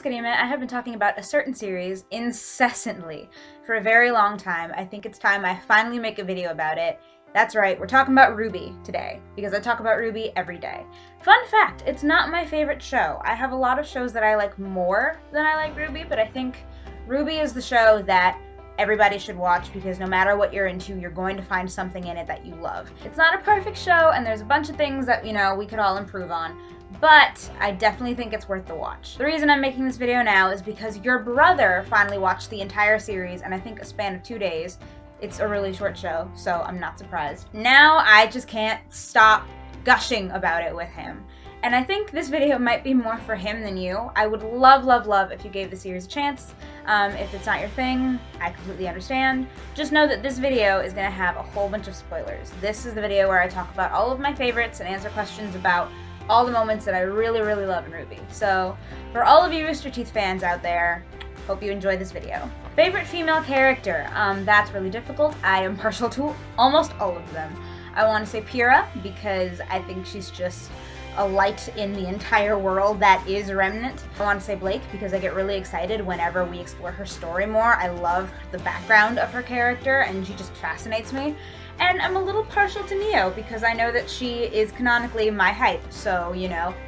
Anime, I have been talking about a certain series incessantly for a very long time. I think it's time I finally make a video about it. That's right, we're talking about RWBY today, because I talk about RWBY every day. Fun fact, it's not my favorite show. I have a lot of shows that I like more than I like RWBY, but I think RWBY is the show that everybody should watch because no matter what you're into, you're going to find something in it that you love. It's not a perfect show, and there's a bunch of things that, we could all improve on, but I definitely think it's worth the watch. The reason I'm making this video now is because your brother finally watched the entire series, and I think a span of 2 days. It's a really short show, so I'm not surprised. Now I just can't stop gushing about it with him. And I think this video might be more for him than you. I would love, love, love if you gave the series a chance. If it's not your thing, I completely understand. Just know that this video is gonna have a whole bunch of spoilers. This is the video where I talk about all of my favorites and answer questions about all the moments that I really, really love in RWBY. So, for all of you Rooster Teeth fans out there, hope you enjoy this video. Favorite female character? That's really difficult. I am partial to almost all of them. I want to say Pyrrha because I think she's just a light in the entire world that is Remnant. I want to say Blake because I get really excited whenever we explore her story more. I love the background of her character and she just fascinates me. And I'm a little partial to Neo because I know that she is canonically my height, so,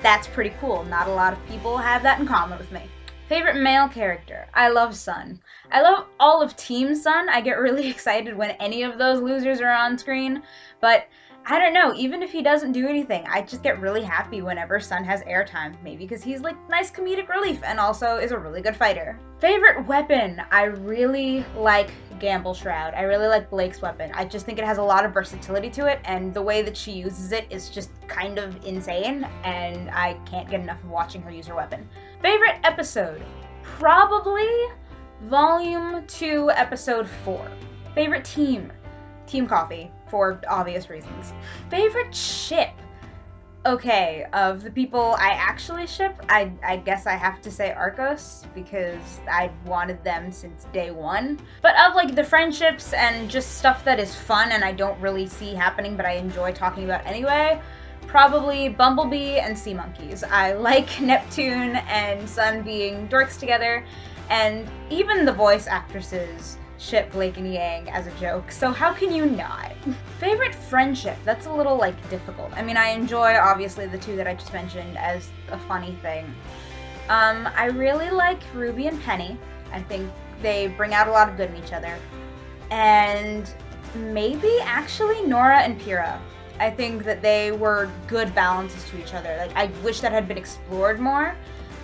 that's pretty cool. Not a lot of people have that in common with me. Favorite male character? I love Sun. I love all of Team Sun. I get really excited when any of those losers are on screen, but I don't know, even if he doesn't do anything, I just get really happy whenever Sun has airtime. Maybe because he's like nice comedic relief and also is a really good fighter. Favorite weapon? I really like Gamble Shroud. I really like Blake's weapon. I just think it has a lot of versatility to it, and the way that she uses it is just kind of insane, and I can't get enough of watching her use her weapon. Favorite episode? Probably Volume 2, Episode 4. Favorite team? Team Coffee, for obvious reasons. Favorite ship? Okay, of the people I actually ship, I guess I have to say Arcos, because I wanted them since day one. But of like the friendships and just stuff that is fun and I don't really see happening but I enjoy talking about anyway, probably Bumblebee and Sea Monkeys. I like Neptune and Sun being dorks together, and even the voice actresses ship Blake and Yang as a joke, so how can you not? Favorite friendship? That's a little difficult. I mean, I enjoy obviously the two that I just mentioned as a funny thing. I really like Ruby and Penny. I think they bring out a lot of good in each other. And maybe actually Nora and Pyrrha. I think that they were good balances to each other. Like, I wish that had been explored more,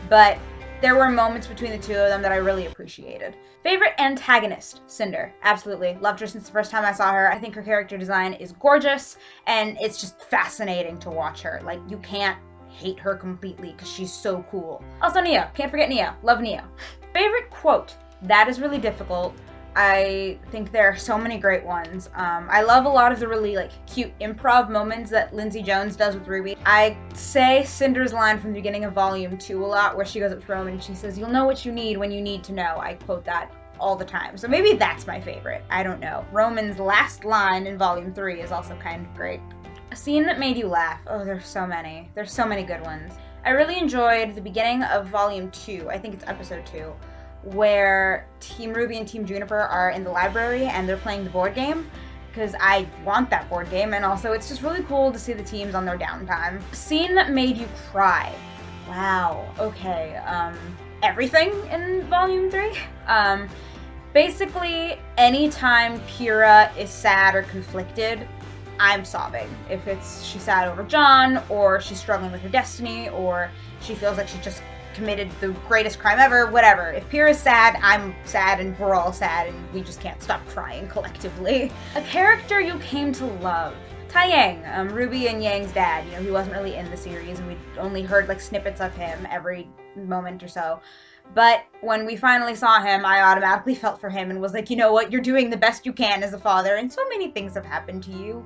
but there were moments between the two of them that I really appreciated. Favorite antagonist? Cinder. Absolutely. Loved her since the first time I saw her. I think her character design is gorgeous, and it's just fascinating to watch her. Like, you can't hate her completely because she's so cool. Also Neo. Can't forget Neo. Love Neo. Favorite quote? That is really difficult. I think there are so many great ones. I love a lot of the really cute improv moments that Lindsay Jones does with RWBY. I say Cinder's line from the beginning of Volume 2 a lot, where she goes up to Roman and she says, "You'll know what you need when you need to know." I quote that all the time. So maybe that's my favorite. I don't know. Roman's last line in Volume 3 is also kind of great. A scene that made you laugh. Oh, there's so many. There's so many good ones. I really enjoyed the beginning of Volume 2. I think it's Episode 2. Where Team Ruby and Team Juniper are in the library and they're playing the board game, because I want that board game, and also it's just really cool to see the teams on their downtime. Scene that made you cry. Wow, okay, everything in Volume 3. Basically, anytime Pyrrha is sad or conflicted, I'm sobbing. If she's sad over John, or she's struggling with her destiny, or she feels like she just committed the greatest crime ever, whatever. If Pyrrha's sad, I'm sad, and we're all sad, and we just can't stop crying collectively. A character you came to love. Taeyang, RWBY and Yang's dad. He wasn't really in the series, and we only heard snippets of him every moment or so. But when we finally saw him, I automatically felt for him and was like, you know what, you're doing the best you can as a father, and so many things have happened to you.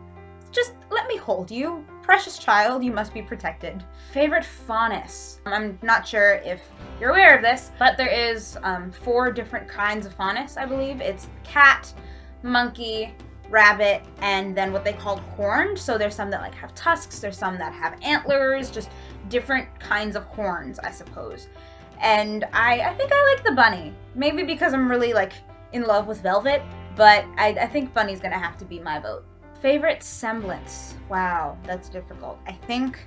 Just let me hold you. Precious child, you must be protected. Favorite faunus? I'm not sure if you're aware of this, but there is 4 different kinds of faunus, I believe. It's cat, monkey, rabbit, and then what they called horned. So there's some that have tusks, there's some that have antlers, just different kinds of horns, I suppose. And I think I like the bunny. Maybe because I'm really like in love with Velvet, but I think Bunny's gonna have to be my vote. Favorite semblance? Wow, that's difficult. I think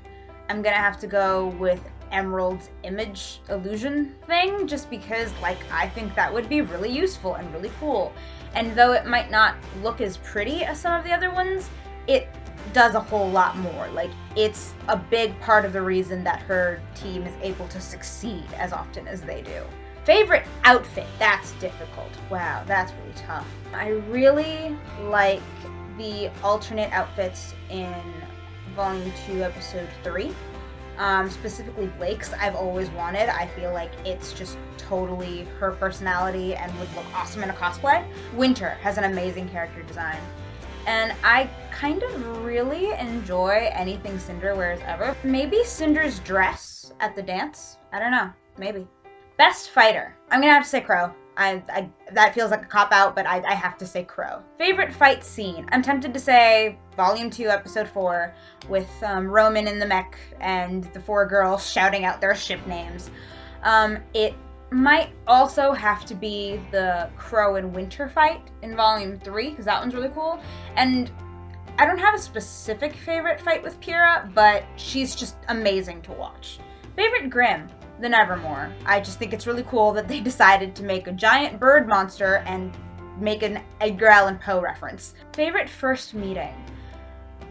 I'm gonna have to go with Emerald's image illusion thing, just because like I think that would be really useful and really cool. And though it might not look as pretty as some of the other ones, it does a whole lot more. Like, it's a big part of the reason that her team is able to succeed as often as they do. Favorite outfit? That's difficult. Wow, that's really tough. I really like the alternate outfits in Volume 2, Episode 3. Specifically Blake's, I've always wanted. I feel like it's just totally her personality and would look awesome in a cosplay. Winter has an amazing character design. And I kind of really enjoy anything Cinder wears ever. Maybe Cinder's dress at the dance? I don't know. Maybe. Best fighter. I'm gonna have to say Crow. That feels like a cop-out, but I have to say Crow. Favorite fight scene? I'm tempted to say Volume 2, Episode 4, with Roman in the mech and the 4 girls shouting out their ship names. It might also have to be the Crow and Winter fight in Volume 3, because that one's really cool. And I don't have a specific favorite fight with Pyrrha, but she's just amazing to watch. Favorite Grimm? The Nevermore. I just think it's really cool that they decided to make a giant bird monster and make an Edgar Allan Poe reference. Favorite first meeting?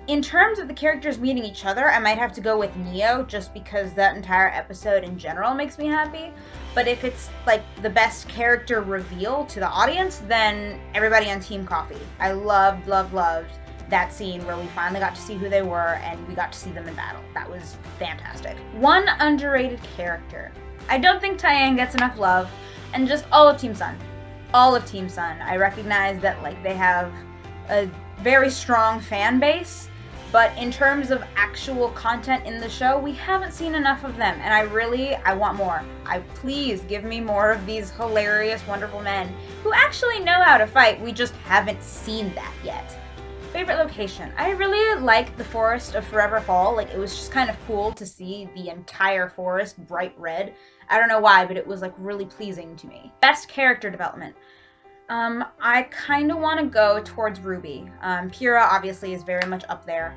In terms of the characters meeting each other, I might have to go with Neo, just because that entire episode in general makes me happy. But if it's like the best character reveal to the audience, then everybody on Team Coffee. I loved that scene where we finally got to see who they were and we got to see them in battle. That was fantastic. One underrated character. I don't think Tyann gets enough love, and just all of Team Sun. All of Team Sun. I recognize that like they have a very strong fan base, but in terms of actual content in the show, we haven't seen enough of them, and I want more. Please give me more of these hilarious, wonderful men who actually know how to fight. We just haven't seen that yet. Favorite location? I really like the forest of Forever Hall. Like, it was just kind of cool to see the entire forest bright red. I don't know why, but it was like really pleasing to me. Best character development. I kind of want to go towards Ruby. Pyrrha obviously is very much up there,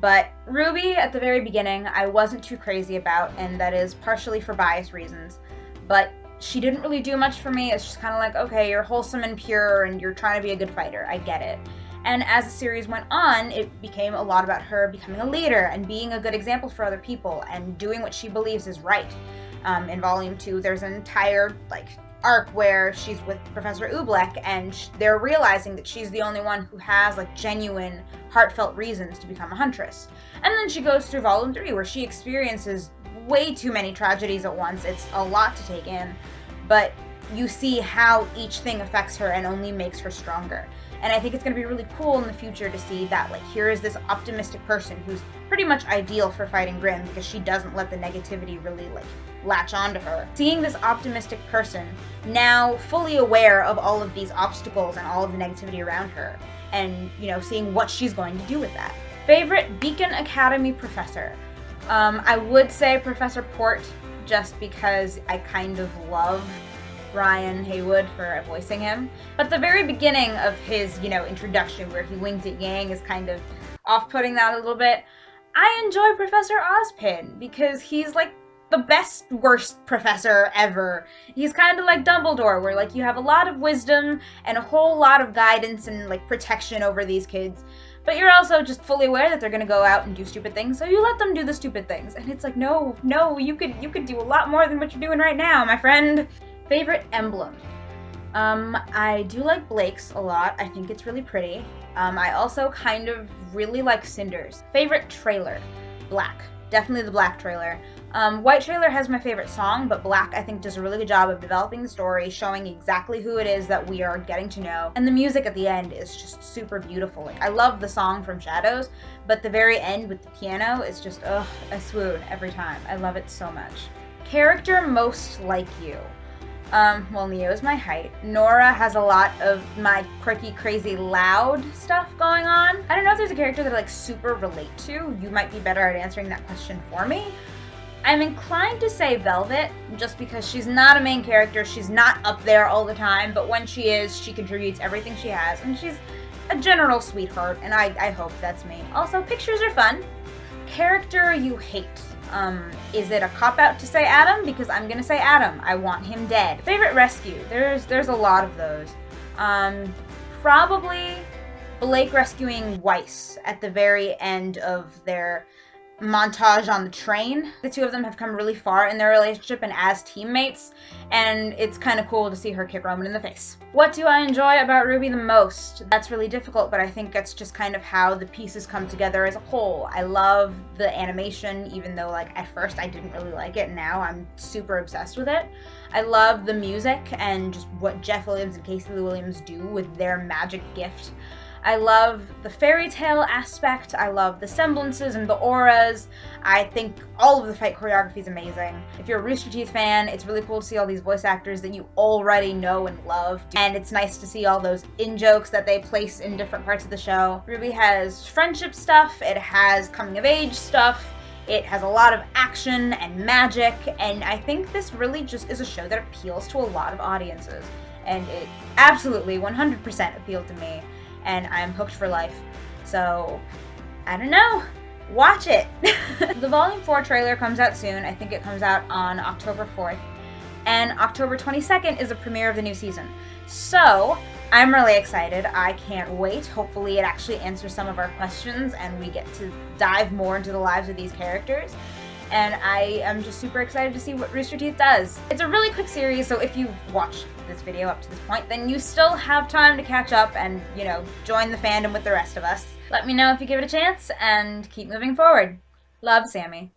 but Ruby at the very beginning I wasn't too crazy about, and that is partially for bias reasons, but she didn't really do much for me. It's just kind of like, okay, you're wholesome and pure and you're trying to be a good fighter. I get it. And as the series went on, it became a lot about her becoming a leader and being a good example for other people and doing what she believes is right. In Volume 2, there's an entire arc where she's with Professor Oobleck and they're realizing that she's the only one who has genuine, heartfelt reasons to become a huntress. And then she goes through Volume 3 where she experiences way too many tragedies at once. It's a lot to take in, but you see how each thing affects her and only makes her stronger. And I think it's going to be really cool in the future to see that, here is this optimistic person who's pretty much ideal for fighting Grimm because she doesn't let the negativity really, latch onto her. Seeing this optimistic person now fully aware of all of these obstacles and all of the negativity around her, and, seeing what she's going to do with that. Favorite Beacon Academy professor? I would say Professor Port, just because I kind of love Ryan Haywood for voicing him. But the very beginning of his, introduction where he winked at Yang is kind of off-putting that a little bit. I enjoy Professor Ozpin because he's the best, worst professor ever. He's kind of like Dumbledore, where you have a lot of wisdom and a whole lot of guidance and protection over these kids. But you're also just fully aware that they're gonna go out and do stupid things, so you let them do the stupid things. And it's no, you could do a lot more than what you're doing right now, my friend. Favorite emblem? I do like Blake's a lot. I think it's really pretty. I also kind of really like Cinder's. Favorite trailer? Black. Definitely the Black trailer. White trailer has my favorite song, but Black I think does a really good job of developing the story, showing exactly who it is that we are getting to know. And the music at the end is just super beautiful. I love the song from Shadows, but the very end with the piano is just, ugh, a swoon every time. I love it so much. Character most like you? Well, Neo's my height. Nora has a lot of my quirky, crazy, loud stuff going on. I don't know if there's a character that I super relate to. You might be better at answering that question for me. I'm inclined to say Velvet, just because she's not a main character, she's not up there all the time, but when she is, she contributes everything she has, and she's a general sweetheart, and I hope that's me. Also, pictures are fun. Character you hate. Is it a cop-out to say Adam? Because I'm gonna say Adam. I want him dead. Favorite rescue? There's a lot of those. Probably Blake rescuing Weiss at the very end of their montage on the train. The two of them have come really far in their relationship and as teammates, and it's kind of cool to see her kick Roman in the face. What do I enjoy about RWBY the most? That's really difficult, but I think that's just kind of how the pieces come together as a whole. I love the animation, even though like at first I didn't really like it, now I'm super obsessed with it. I love the music and just what Jeff Williams and Casey Lee Williams do with their magic gift. I love the fairy tale aspect, I love the semblances and the auras. I think all of the fight choreography is amazing. If you're a Rooster Teeth fan, it's really cool to see all these voice actors that you already know and love. And it's nice to see all those in-jokes that they place in different parts of the show. RWBY has friendship stuff, it has coming of age stuff, it has a lot of action and magic, and I think this really just is a show that appeals to a lot of audiences. And it absolutely 100% appealed to me. And I'm hooked for life. So, I don't know. Watch it! The Volume 4 trailer comes out soon. I think it comes out on October 4th. And October 22nd is the premiere of the new season. So, I'm really excited. I can't wait. Hopefully it actually answers some of our questions and we get to dive more into the lives of these characters. And I am just super excited to see what Rooster Teeth does. It's a really quick series, so if you've watched this video up to this point, then you still have time to catch up and, you know, join the fandom with the rest of us. Let me know if you give it a chance, and keep moving forward. Love, Sammy.